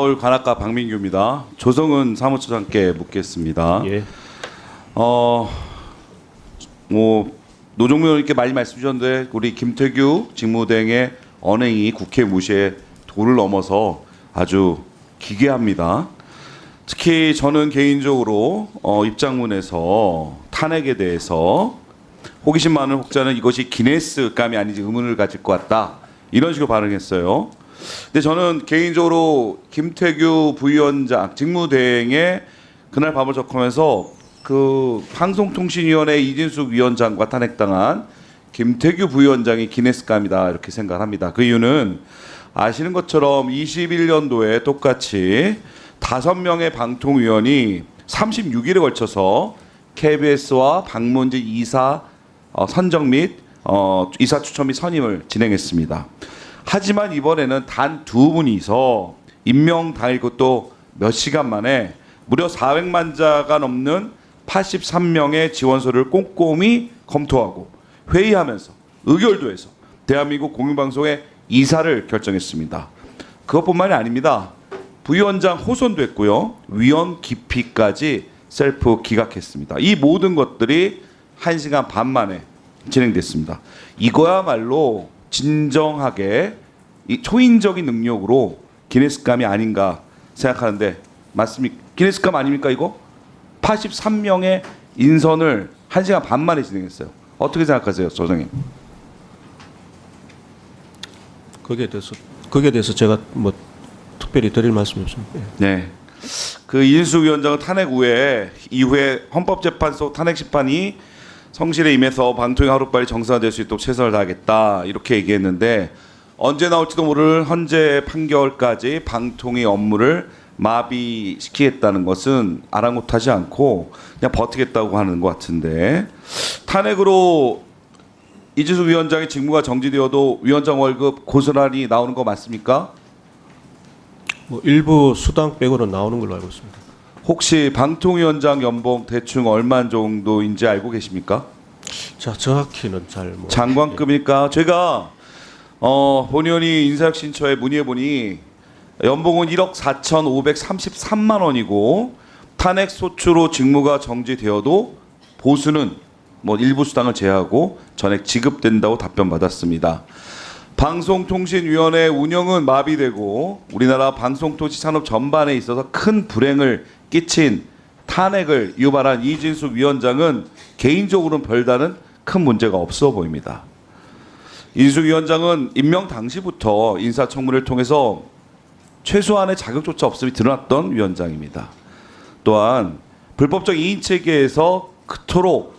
서울 관악가 박민규입니다. 조성은 사무처장께 묻겠습니다. 예. 노정무 의원님께 많이 말씀 주셨는데 우리 김태규 직무대행의 언행이 국회 무시의 도를 넘어서 아주 기괴합니다. 특히 저는 개인적으로 입장문에서 탄핵에 대해서 호기심 많은 혹자는 이것이 기네스감이 아닌지 의문을 가질 것 같다, 이런 식으로 발언했어요. 근데 저는 개인적으로 김태규 부위원장 직무대행의 그날 밤을 적으면서 그 방송통신위원회 이진숙 위원장과 탄핵당한 김태규 부위원장이 기네스감이다, 이렇게 생각합니다. 그 이유는 아시는 것처럼 21년도에 똑같이 5명의 방통위원이 36일에 걸쳐서 KBS와 박문진 이사 선정 및 이사 추천 및 선임을 진행했습니다. 하지만 이번에는 단 2분이서 임명 당일 것도 몇 시간 만에 무려 400만 자가 넘는 83명의 지원서를 꼼꼼히 검토하고 회의하면서 의결도 해서 대한민국 공영방송의 이사를 결정했습니다. 그것뿐만이 아닙니다. 부위원장 호선도 했고요. 위원 기피까지 셀프 기각했습니다. 이 모든 것들이 1시간 반 만에 진행됐습니다. 이거야말로 진정하게 이 초인적인 능력으로 기네스감이 아닌가 생각하는데 맞습니까? 기네스감 아닙니까 이거? 83명의 인선을 1시간 반 만에 진행했어요. 어떻게 생각하세요, 소장님? 거기에 대해서 제가 뭐 특별히 드릴 말씀이 없습니다. 네. 그 이진숙 위원장은 탄핵 이후에 헌법재판소 탄핵 심판이 성실에 임해서 방통위 하루빨리 정상화될 수 있도록 최선을 다하겠다, 이렇게 얘기했는데 언제 나올지도 모를 헌재 판결까지 방통위 업무를 마비시키겠다는 것은 아랑곳하지 않고 그냥 버티겠다고 하는 것 같은데, 탄핵으로 이진숙 위원장의 직무가 정지되어도 위원장 월급 고스란히 나오는 거 맞습니까? 뭐 일부 수당 빼고는 나오는 걸로 알고 있습니다. 혹시 방통위원장 연봉 대충 얼마 정도인지 알고 계십니까? 자, 정확히는 잘 장관급입니까? 제가 본 의원이 인사혁신처에 문의해 보니 연봉은 1억 4,533만 원이고 탄핵 소추로 직무가 정지되어도 보수는 뭐 일부 수당을 제외하고 전액 지급된다고 답변받았습니다. 방송통신위원회 운영은 마비되고 우리나라 방송통신 산업 전반에 있어서 큰 불행을 끼친 탄핵을 유발한 이진숙 위원장은 개인적으로는 별다른 큰 문제가 없어 보입니다. 이진숙 위원장은 임명 당시부터 인사청문회를 통해서 최소한의 자격조차 없음이 드러났던 위원장입니다. 또한 불법적 이인체계에서 그토록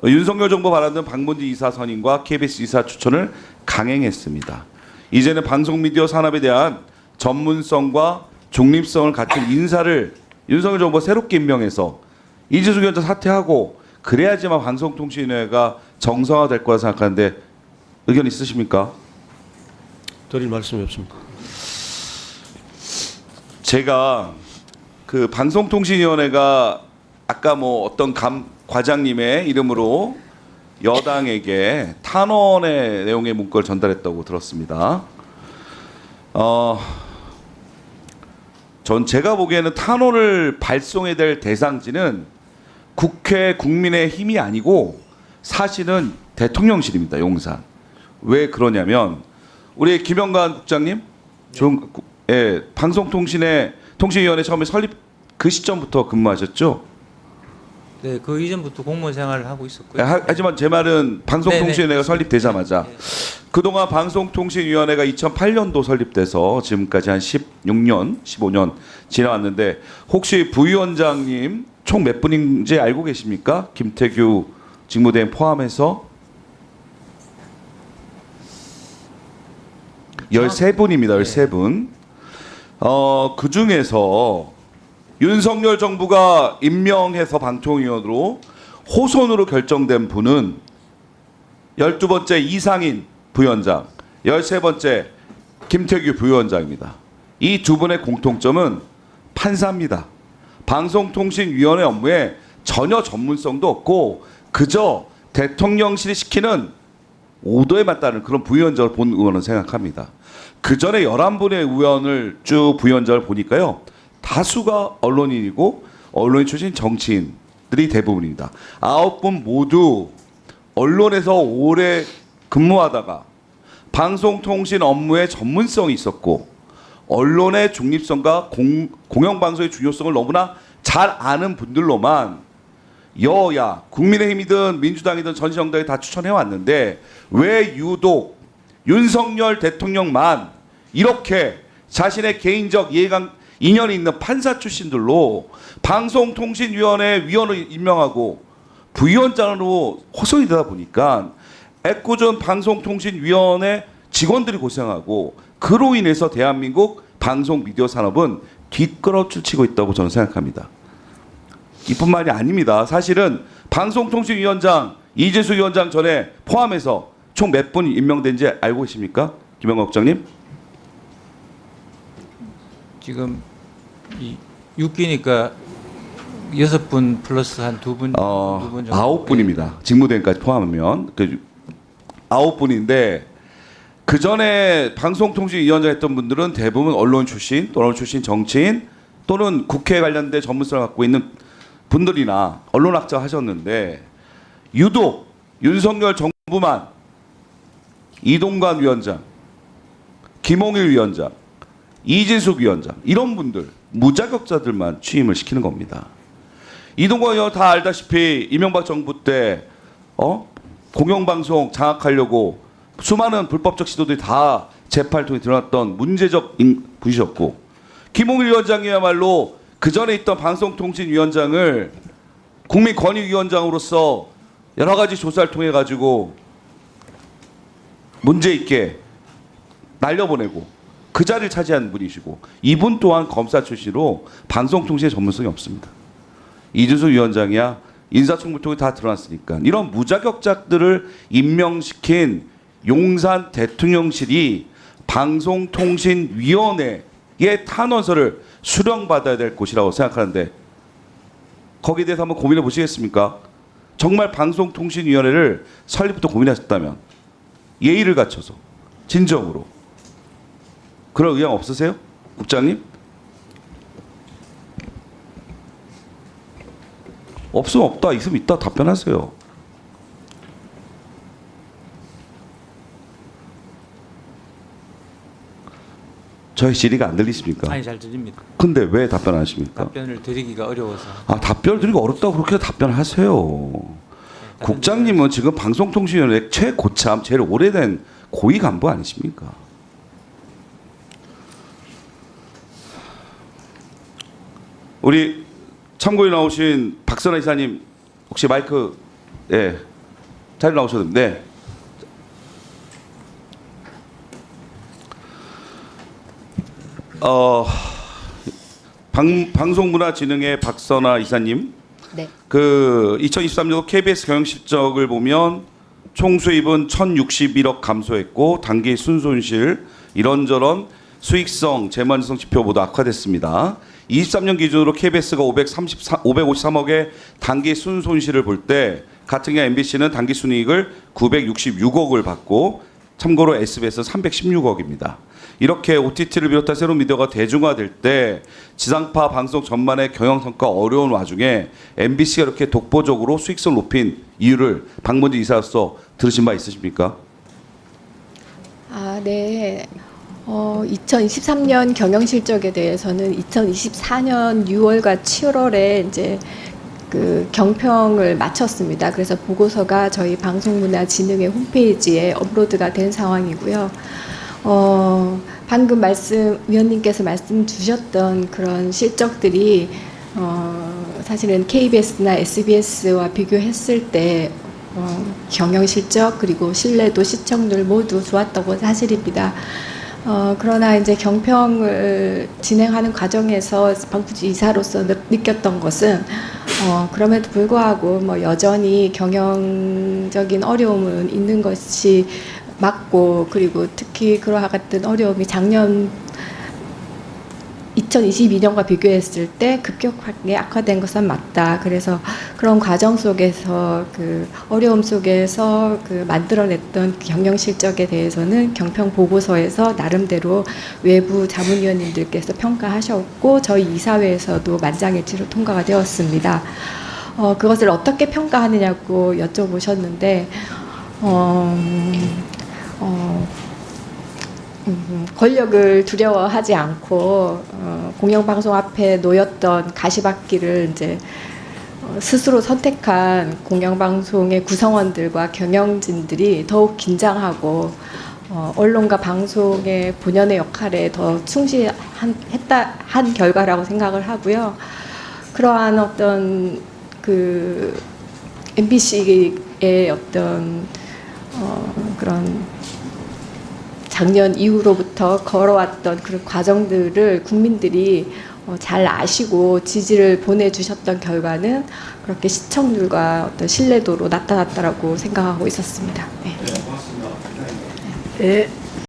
윤석열 정부 바라는 박문진 이사 선임과 KBS 이사 추천을 강행했습니다. 이제는 방송미디어 산업에 대한 전문성과 중립성을 갖춘 인사를 윤석열 정부가 새롭게 임명해서 이진숙 위원장 사퇴하고 그래야지만 방송통신위가 정상화될 거라 생각하는데 의견 있으십니까? 드릴 말씀이 없습니다. 제가 그 방송통신위원회가 아까 뭐 어떤 과장님의 이름으로 여당에게 탄원의 내용의 문구를 전달했다고 들었습니다. 전 제가 보기에는 탄원을 발송해야 될 대상지는 국회 국민의힘이 아니고 사실은 대통령실입니다. 용산. 왜 그러냐면 우리 김영관 국장님, 통신위원회 처음에 설립 그 시점부터 근무하셨죠? 네, 그 이전부터 공무원 생활을 하고 있었고요. 하지만 제 말은 방송통신위원회가 설립되자마자 네. 그동안 방송통신위원회가 2008년도 설립돼서 지금까지 한 16년, 15년 지나왔는데 혹시 부위원장님 총 몇 분인지 알고 계십니까? 김태규 직무대행 포함해서 13분입니다. 13분. 그 중에서 윤석열 정부가 임명해서 방통위원으로 호선으로 결정된 분은 12번째 이상인 부위원장, 13번째 김태규 부위원장입니다. 이 두 분의 공통점은 판사입니다. 방송통신위원회 업무에 전혀 전문성도 없고 그저 대통령실이 시키는 오도에 맞다는 그런 부위원장을 본 의원은 생각합니다. 그 전에 11분의 의원을 쭉 부위원장을 보니까요. 다수가 언론인이고 언론인 출신 정치인들이 대부분입니다. 9분 모두 언론에서 오래 근무하다가 방송통신 업무의 전문성이 있었고 언론의 중립성과 공영방송의 중요성을 너무나 잘 아는 분들로만 여야, 국민의힘이든 민주당이든 전시정당이 다 추천해왔는데 왜 유독 윤석열 대통령만 이렇게 자신의 개인적 인연이 있는 판사 출신들로 방송통신위원회 위원을 임명하고 부위원장으로 호송이 되다 보니까 애꿎은 방송통신위원회 직원들이 고생하고 그로 인해서 대한민국 방송 미디어 산업은 뒷걸음질 치고 있다고 저는 생각합니다. 이뿐만이 아닙니다. 사실은 방송통신위원장 이재수 위원장 전에 포함해서 총 몇 분 임명된지 알고 계십니까? 김영광 국장님? 지금 이 6기니까 6분 플러스 한 2분, 2분 정도. 9분입니다. 직무대행까지 포함하면 9분인데 그 전에 방송통신위원장 했던 분들은 대부분 언론 출신, 언론 출신 정치인 또는 국회에 관련된 전문성을 갖고 있는 분들이나 언론학자 하셨는데 유독 윤석열 정부만 이동관 위원장, 김홍일 위원장, 이진숙 위원장 이런 분들 무자격자들만 취임을 시키는 겁니다. 이동관 의원 다 알다시피 이명박 정부 때 공영방송 장악하려고 수많은 불법적 시도들이 다 재판을 통해 드러났던 문제적 분이셨고 김홍일 위원장이야말로 그 전에 있던 방송통신위원장을 국민권익위원장으로서 여러 가지 조사를 통해 가지고 문제 있게 날려보내고 그 자리를 차지한 분이시고 이분 또한 검사 출신으로 방송통신의 전문성이 없습니다. 이준석 위원장이야 인사청문 통해 다 드러났으니까 이런 무자격자들을 임명시킨 용산 대통령실이 방송통신위원회의 탄원서를 수령받아야 될 곳이라고 생각하는데 거기에 대해서 한번 고민해 보시겠습니까? 정말 방송통신위원회를 설립부터 고민하셨다면 예의를 갖춰서 진정으로 그럴 의향 없으세요? 국장님? 없으면 없다, 있으면 있다 답변하세요. 저희 질의가 안 들리십니까? 아니 잘 들립니다. 근데 왜 답변 안 하십니까? 답변을 드리기가 어려워서. 답변 드리기 어렵다고 그렇게 답변하세요. 국장님은 지금 방송통신위원회 최고참 제일 오래된 고위 간부 아니십니까? 우리 참고인 나오신 박선아 이사님 혹시 마이크 자리 나오셔도 됩니다. 네. 방송문화진흥회 박선아 이사님. 네. 그 2023년 KBS 경영실적을 보면 총 수입은 1,061억 감소했고 단기 순손실 이런저런 수익성, 재무안정성 지표 모두 악화됐습니다. 23년 기준으로 KBS가 553억의 단기 순손실을 볼 때 같은 해 MBC는 단기 순이익을 966억을 받고 참고로 SBS는 316억입니다. 이렇게 OTT를 비롯한 새로운 미디어가 대중화될 때 지상파 방송 전반의 경영 성과 어려운 와중에 MBC가 이렇게 독보적으로 수익성을 높인 이유를 박문지 이사로서 들으신 바 있으십니까? 네. 2023년 경영 실적에 대해서는 2024년 6월과 7월에 이제 그 경평을 마쳤습니다. 그래서 보고서가 저희 방송문화진흥회 홈페이지에 업로드가 된 상황이고요. 방금 위원님께서 말씀 주셨던 그런 실적들이 사실은 KBS나 SBS와 비교했을 때 경영 실적 그리고 신뢰도 시청률 모두 좋았다고 사실입니다. 그러나 이제 경평을 진행하는 과정에서 방부지 이사로서 느꼈던 것은 그럼에도 불구하고 뭐 여전히 경영적인 어려움은 있는 것이 맞고 그리고 특히 그러한 같은 어려움이 작년 2022년과 비교했을 때 급격하게 악화된 것은 맞다. 그래서 그런 과정 속에서 그 어려움 속에서 그 만들어냈던 경영 실적에 대해서는 경평 보고서에서 나름대로 외부 자문위원님들께서 평가하셨고 저희 이사회에서도 만장일치로 통과가 되었습니다. 그것을 어떻게 평가하느냐고 여쭤보셨는데 권력을 두려워하지 않고 공영방송 앞에 놓였던 가시밭길을 이제 스스로 선택한 공영방송의 구성원들과 경영진들이 더욱 긴장하고 언론과 방송의 본연의 역할에 더 한 결과라고 생각을 하고요. 그러한 어떤 그 MBC의 어떤 그런 작년 이후로부터 걸어왔던 그런 과정들을 국민들이 잘 아시고 지지를 보내주셨던 결과는 그렇게 시청률과 어떤 신뢰도로 나타났다라고 생각하고 있었습니다. 네. 네, 고맙습니다. 네.